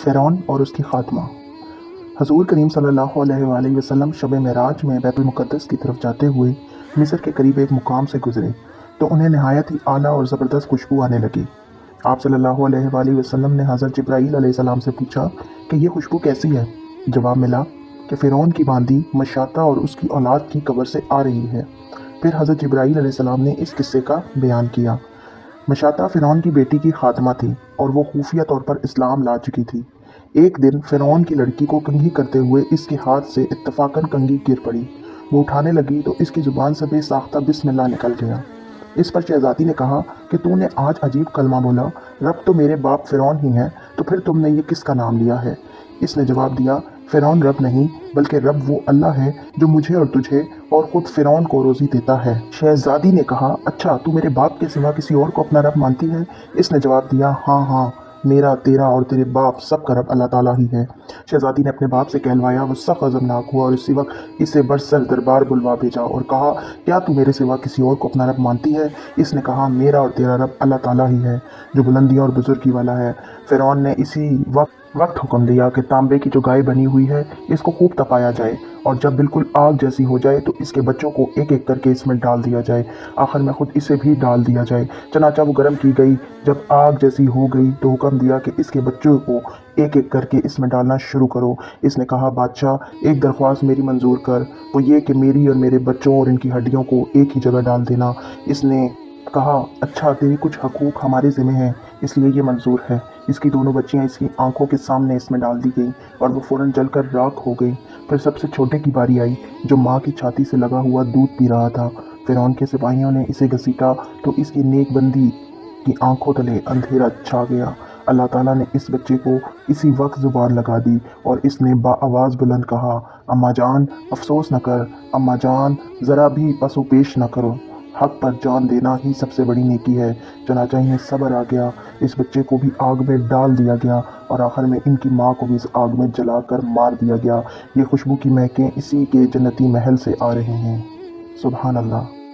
فرعون اور اس کی خاتمہ۔ حضور کریم صلی اللہ علیہ وآلہ وسلم شب معراج میں بیت المقدس کی طرف جاتے ہوئے مصر کے قریب ایک مقام سے گزرے تو انہیں نہایت ہی اعلیٰ اور زبردست خوشبو آنے لگی۔ آپ صلی اللہ علیہ وآلہ وسلم نے حضرت جبرائیل علیہ السلام سے پوچھا کہ یہ خوشبو کیسی ہے؟ جواب ملا کہ فرعون کی باندی مشاطہ اور اس کی اولاد کی قبر سے آ رہی ہے۔ پھر حضرت جبرائیل علیہ السلام نے اس قصے کا بیان کیا۔ مشاطہ فرعون کی بیٹی کی خاتمہ تھی اور وہ خفیہ طور پر اسلام لا چکی تھی۔ ایک دن فرعون کی لڑکی کو کنگھی کرتے ہوئے اس کے ہاتھ سے اتفاقاً کنگھی گر پڑی۔ وہ اٹھانے لگی تو اس کی زبان سے بے ساختہ بسم اللہ نکل گیا۔ اس پر شہزادی نے کہا کہ تو نے آج عجیب کلمہ بولا، رب تو میرے باپ فرعون ہی ہے، تو پھر تم نے یہ کس کا نام لیا ہے؟ اس نے جواب دیا، فرعون رب نہیں بلکہ رب وہ اللہ ہے جو مجھے اور تجھے اور خود فرعون کو روزی دیتا ہے۔ شہزادی نے کہا، اچھا تو میرے باپ کے سوا کسی اور کو اپنا رب مانتی ہے؟ اس نے جواب دیا، ہاں ہاں، میرا، تیرا اور تیرے باپ سب کا رب اللہ تعالیٰ ہی ہے۔ شہزادی نے اپنے باپ سے کہلوایا، وہ سخت غضبناک ہوا اور اسی وقت اسے برسر دربار بلوا بھیجا اور کہا، کیا تو میرے سوا کسی اور کو اپنا رب مانتی ہے؟ اس نے کہا، میرا اور تیرا رب اللہ تعالیٰ ہی ہے جو بلندیاں اور بزرگی والا ہے۔ فرعون نے اسی وقت حکم دیا کہ تانبے کی جو گائے بنی ہوئی ہے اس کو خوب تپایا جائے اور جب بالکل آگ جیسی ہو جائے تو اس کے بچوں کو ایک ایک کر کے اس میں ڈال دیا جائے، آخر میں خود اسے بھی ڈال دیا جائے۔ چنانچہ وہ گرم کی گئی، جب آگ جیسی ہو گئی تو حکم دیا کہ اس کے بچوں کو ایک ایک کر کے اس میں ڈالنا شروع کرو۔ اس نے کہا، بادشاہ ایک درخواست میری منظور کر، وہ یہ کہ میری اور میرے بچوں اور ان کی ہڈیوں کو ایک ہی جگہ ڈال دینا۔ اس نے کہا، اچھا تیری کچھ حقوق ہمارے ذمہ ہیں اس لیے یہ منظور ہے۔ اس کی دونوں بچیاں اس کی آنکھوں کے سامنے اس میں ڈال دی گئیں اور وہ فوراً جل کر راکھ ہو گئی۔ پھر سب سے چھوٹے کی باری آئی جو ماں کی چھاتی سے لگا ہوا دودھ پی رہا تھا۔ فرعون کے سپاہیوں نے اسے گھسیٹا تو اس کی نیک بندی کی آنکھوں تلے اندھیرا چھا گیا۔ اللہ تعالیٰ نے اس بچے کو اسی وقت زبان لگا دی اور اس نے بآواز بلند کہا، اماں جان افسوس نہ کر، اماں جان ذرا بھی پس و پیش نہ کرو، حق پر جان دینا ہی سب سے بڑی نیکی ہے۔ چنانچہ انہیں صبر آ گیا، اس بچے کو بھی آگ میں ڈال دیا گیا اور آخر میں ان کی ماں کو بھی اس آگ میں جلا کر مار دیا گیا۔ یہ خوشبو کی مہکیں اسی کے جنتی محل سے آ رہی ہیں۔ سبحان اللہ۔